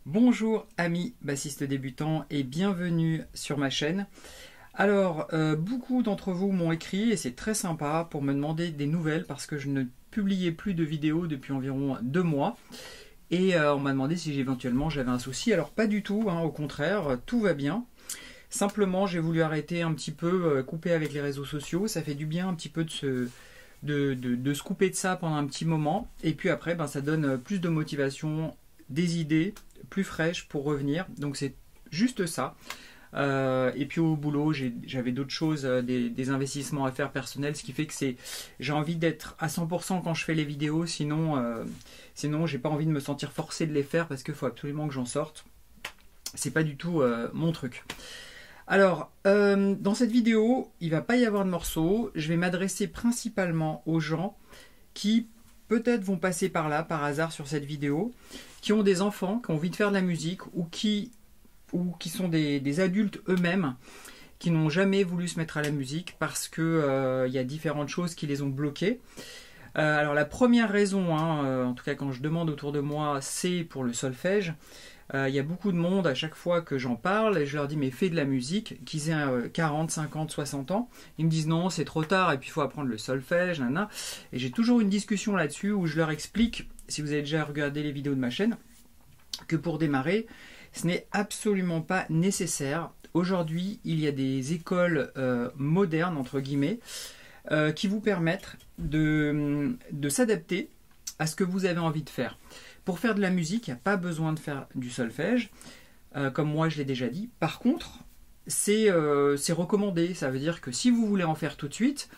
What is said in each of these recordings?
Bonjour amis bassistes débutants et bienvenue sur ma chaîne. Alors, beaucoup d'entre vous m'ont écrit et c'est très sympa pour me demander des nouvelles parce que je ne publiais plus de vidéos depuis environ 2 mois. Et on m'a demandé si éventuellement j'avais un souci. Alors pas du tout, hein, au contraire, tout va bien. Simplement, j'ai voulu arrêter un petit peu, couper avec les réseaux sociaux. Ça fait du bien un petit peu de se couper de ça pendant un petit moment. Et puis après, ça donne plus de motivation, des idées plus fraîches pour revenir. Donc c'est juste ça. Et puis au boulot, j'avais d'autres choses, des investissements à faire personnels, ce qui fait que j'ai envie d'être à 100% quand je fais les vidéos, sinon j'ai pas envie de me sentir forcé de les faire parce qu'il faut absolument que j'en sorte. C'est pas du tout mon truc. Alors, dans cette vidéo, il va pas y avoir de morceaux. Je vais m'adresser principalement aux gens qui peut-être vont passer par là, par hasard sur cette vidéo, qui ont des enfants, qui ont envie de faire de la musique ou qui sont des adultes eux-mêmes qui n'ont jamais voulu se mettre à la musique parce que y a différentes choses qui les ont bloqués. Alors la première raison, en tout cas quand je demande autour de moi, c'est pour le solfège. Il y a beaucoup de monde à chaque fois que j'en parle et je leur dis mais fais de la musique, qu'ils aient 40, 50, 60 ans. Ils me disent non c'est trop tard et puis il faut apprendre le solfège, nanana. Et j'ai toujours une discussion là-dessus où je leur explique, si vous avez déjà regardé les vidéos de ma chaîne, que pour démarrer, ce n'est absolument pas nécessaire. Aujourd'hui, il y a des écoles modernes, entre guillemets, qui vous permettent de s'adapter à ce que vous avez envie de faire. Pour faire de la musique, il n'y a pas besoin de faire du solfège, comme moi je l'ai déjà dit. Par contre, c'est recommandé. Ça veut dire que si vous voulez en faire tout de suite,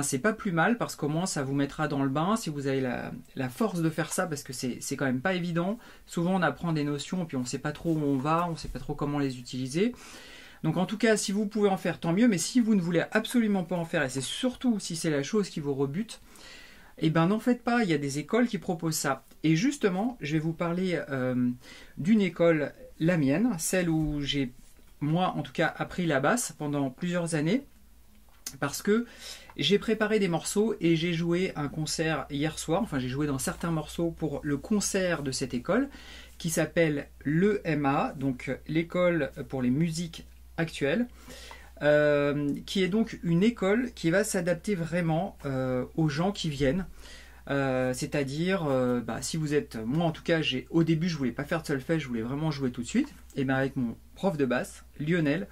c'est pas plus mal parce qu'au moins ça vous mettra dans le bain si vous avez la force de faire ça parce que c'est quand même pas évident. Souvent on apprend des notions puis on sait pas trop où on va, on sait pas trop comment les utiliser. Donc en tout cas si vous pouvez en faire tant mieux, mais si vous ne voulez absolument pas en faire et c'est surtout si c'est la chose qui vous rebute, n'en faites pas, il y a des écoles qui proposent ça. Et justement je vais vous parler d'une école, la mienne, celle où j'ai moi en tout cas appris la basse pendant plusieurs années. Parce que j'ai préparé des morceaux et j'ai joué un concert hier soir, enfin j'ai joué dans certains morceaux pour le concert de cette école qui s'appelle l'EMA, donc l'école pour les musiques actuelles, qui est donc une école qui va s'adapter vraiment aux gens qui viennent. C'est-à-dire, si vous êtes, moi en tout cas, au début je voulais pas faire de solfège, je voulais vraiment jouer tout de suite, et avec mon prof de basse, Lionel,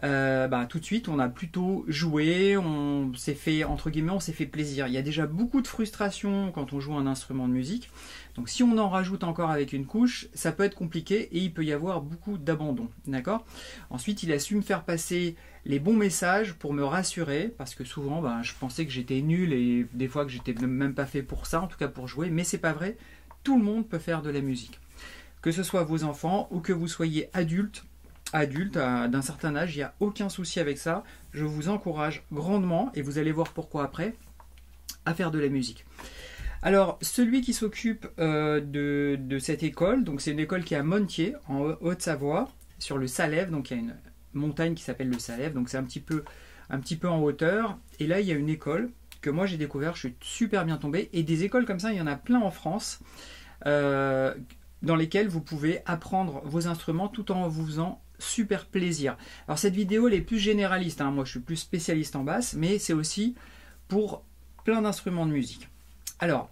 tout de suite on a plutôt joué, on s'est fait, entre guillemets, on s'est fait plaisir. Il y a déjà beaucoup de frustration quand on joue un instrument de musique, donc si on en rajoute encore avec une couche, ça peut être compliqué et il peut y avoir beaucoup d'abandon, d'accord. Ensuite il a su me faire passer les bons messages pour me rassurer, parce que souvent je pensais que j'étais nul et des fois que j'étais même pas fait pour ça, en tout cas pour jouer, mais c'est pas vrai, tout le monde peut faire de la musique. Que ce soit vos enfants ou que vous soyez adulte d'un certain âge, il n'y a aucun souci avec ça. Je vous encourage grandement, et vous allez voir pourquoi après, à faire de la musique. Alors, celui qui s'occupe de cette école, donc c'est une école qui est à Montier, en Haute-Savoie, sur le Salève, donc il y a une montagne qui s'appelle le Salève, donc c'est un petit peu en hauteur, et là il y a une école que moi j'ai découvert, je suis super bien tombé, et des écoles comme ça, il y en a plein en France, dans lesquelles vous pouvez apprendre vos instruments tout en vous faisant super plaisir. Alors cette vidéo elle est plus généraliste, moi je suis plus spécialiste en basse, mais c'est aussi pour plein d'instruments de musique. Alors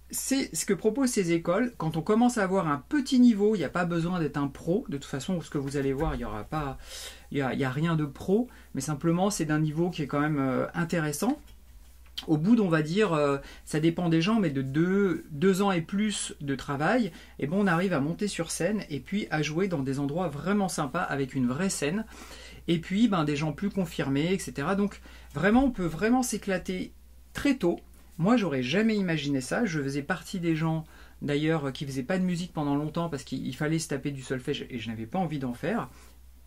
c'est ce que proposent ces écoles. Quand on commence à avoir un petit niveau, il n'y a pas besoin d'être un pro, de toute façon ce que vous allez voir, il n'y a rien de pro, mais simplement c'est d'un niveau qui est quand même intéressant. Au bout on va dire, ça dépend des gens, mais de 2 ans et plus de travail, et on arrive à monter sur scène et puis à jouer dans des endroits vraiment sympas avec une vraie scène, et puis des gens plus confirmés, etc. Donc vraiment on peut vraiment s'éclater très tôt. Moi j'aurais jamais imaginé ça, je faisais partie des gens d'ailleurs qui faisaient pas de musique pendant longtemps parce qu'il fallait se taper du solfège et je n'avais pas envie d'en faire.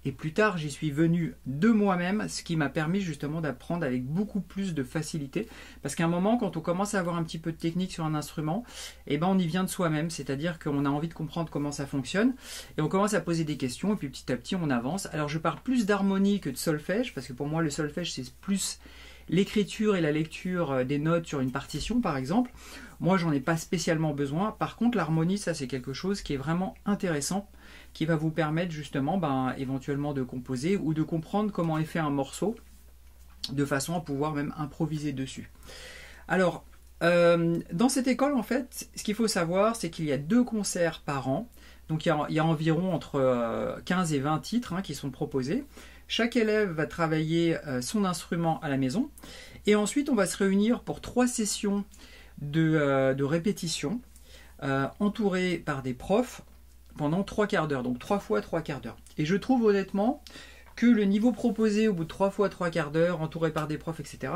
Et plus tard, j'y suis venu de moi-même, ce qui m'a permis justement d'apprendre avec beaucoup plus de facilité. Parce qu'à un moment, quand on commence à avoir un petit peu de technique sur un instrument, on y vient de soi-même. C'est-à-dire qu'on a envie de comprendre comment ça fonctionne. Et on commence à poser des questions, et puis petit à petit, on avance. Alors, je parle plus d'harmonie que de solfège, parce que pour moi, le solfège, c'est plus l'écriture et la lecture des notes sur une partition par exemple. Moi j'en ai pas spécialement besoin. Par contre l'harmonie, ça c'est quelque chose qui est vraiment intéressant, qui va vous permettre justement éventuellement de composer ou de comprendre comment est fait un morceau, de façon à pouvoir même improviser dessus. Alors, dans cette école, en fait, ce qu'il faut savoir, c'est qu'il y a 2 concerts par an. Donc, il y a environ entre 15 et 20 titres qui sont proposés. Chaque élève va travailler son instrument à la maison. Et ensuite, on va se réunir pour 3 sessions de répétition, entourés par des profs, pendant 3 quarts d'heure. Donc, 3 fois 3 quarts d'heure. Et je trouve honnêtement que le niveau proposé au bout de 3 fois 3 quarts d'heure, entouré par des profs, etc.,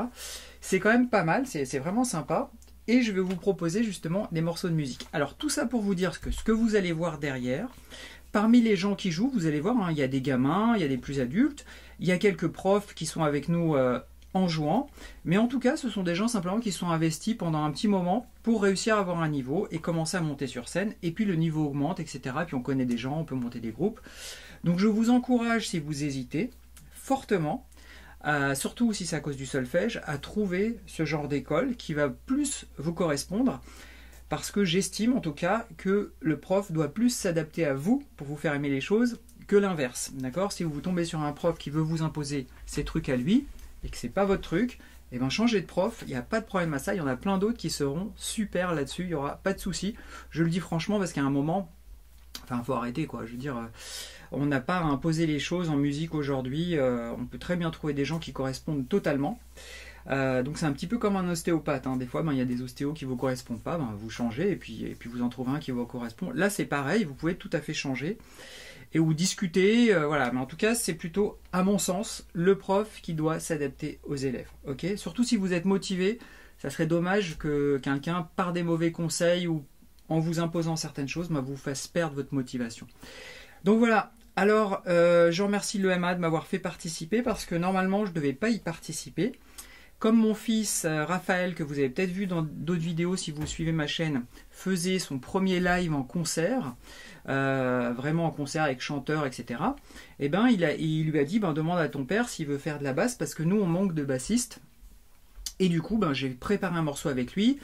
c'est quand même pas mal, c'est vraiment sympa. Et je vais vous proposer justement des morceaux de musique. Alors tout ça pour vous dire que ce que vous allez voir derrière, parmi les gens qui jouent, vous allez voir, il y a des gamins, il y a des plus adultes, il y a quelques profs qui sont avec nous en jouant, mais en tout cas ce sont des gens simplement qui sont investis pendant un petit moment pour réussir à avoir un niveau et commencer à monter sur scène, et puis le niveau augmente, etc. Puis on connaît des gens, on peut monter des groupes. Donc je vous encourage, si vous hésitez, fortement, surtout si c'est à cause du solfège, à trouver ce genre d'école qui va plus vous correspondre, parce que j'estime en tout cas que le prof doit plus s'adapter à vous pour vous faire aimer les choses que l'inverse. D'accord ? Si vous tombez sur un prof qui veut vous imposer ses trucs à lui et que c'est pas votre truc, eh ben changez de prof, il n'y a pas de problème à ça, il y en a plein d'autres qui seront super là-dessus, il n'y aura pas de souci. Je le dis franchement parce qu'à un moment, enfin faut arrêter quoi, je veux dire, on n'a pas à imposer les choses en musique aujourd'hui, on peut très bien trouver des gens qui correspondent totalement. Donc c'est un petit peu comme un ostéopathe, des fois il y a des ostéos qui ne vous correspondent pas, vous changez et puis vous en trouvez un qui vous correspond. Là c'est pareil, vous pouvez tout à fait changer et ou discuter, voilà. Mais en tout cas c'est plutôt, à mon sens, le prof qui doit s'adapter aux élèves. Ok ? Surtout si vous êtes motivé, ça serait dommage que quelqu'un, par des mauvais conseils ou en vous imposant certaines choses, vous fasse perdre votre motivation. Donc voilà. Alors, je remercie l'EMA de m'avoir fait participer, parce que normalement je ne devais pas y participer. Comme mon fils Raphaël, que vous avez peut-être vu dans d'autres vidéos si vous suivez ma chaîne, faisait son premier live en concert, vraiment en concert avec chanteur, etc. Et ben il lui a dit, demande à ton père s'il veut faire de la basse, parce que nous on manque de bassistes. Et du coup, j'ai préparé un morceau avec lui.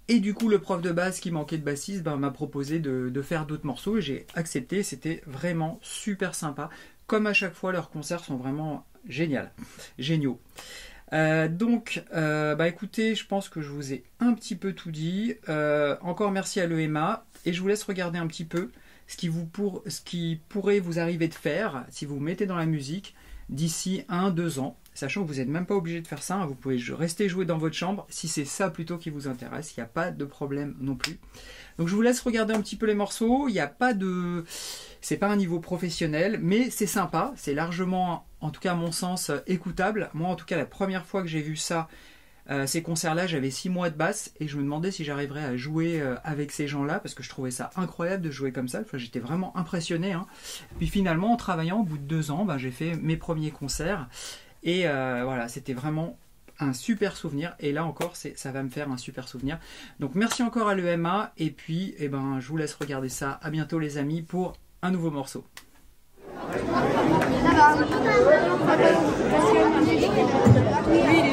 Et du coup, le prof de basse qui manquait de bassiste m'a proposé de faire d'autres morceaux, et j'ai accepté. C'était vraiment super sympa. Comme à chaque fois, leurs concerts sont vraiment géniaux. Donc, écoutez, je pense que je vous ai un petit peu tout dit. Encore merci à l'EMA, et je vous laisse regarder un petit peu ce qui pourrait vous arriver de faire si vous vous mettez dans la musique d'ici 1-2 ans. Sachant que vous n'êtes même pas obligé de faire ça, vous pouvez rester jouer dans votre chambre si c'est ça plutôt qui vous intéresse, il n'y a pas de problème non plus. Donc je vous laisse regarder un petit peu les morceaux, il n'y a pas de... c'est pas un niveau professionnel, mais c'est sympa, c'est largement, en tout cas à mon sens, écoutable. Moi en tout cas la première fois que j'ai vu ça, ces concerts-là, j'avais 6 mois de basse et je me demandais si j'arriverais à jouer avec ces gens-là, parce que je trouvais ça incroyable de jouer comme ça. Enfin, j'étais vraiment impressionné. Puis finalement, en travaillant, au bout de 2 ans, j'ai fait mes premiers concerts. Et voilà, c'était vraiment un super souvenir. Et là encore, ça va me faire un super souvenir. Donc merci encore à l'EMA. Et puis, je vous laisse regarder ça. À bientôt les amis pour un nouveau morceau. Dans l'air, les pas dans l'ombre, les petits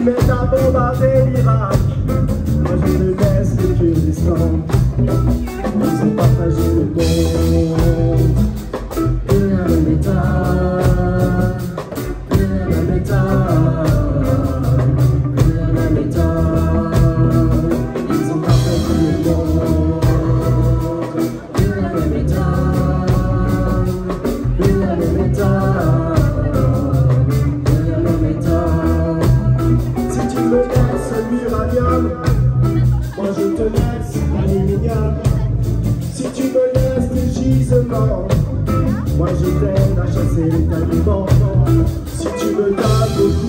m'aides à bombarder l'Irak, moi je te laisse le Kurdistan. Ils ont partagé le monde, et un même état, et un même état, et un même état. Ils ont partagé le monde, et un même état, et un même état. Moi je te laisse l'aluminium. Si tu me laisses des gisements, moi je t'aide à chasser les talibans. Si tu me donnes beaucoup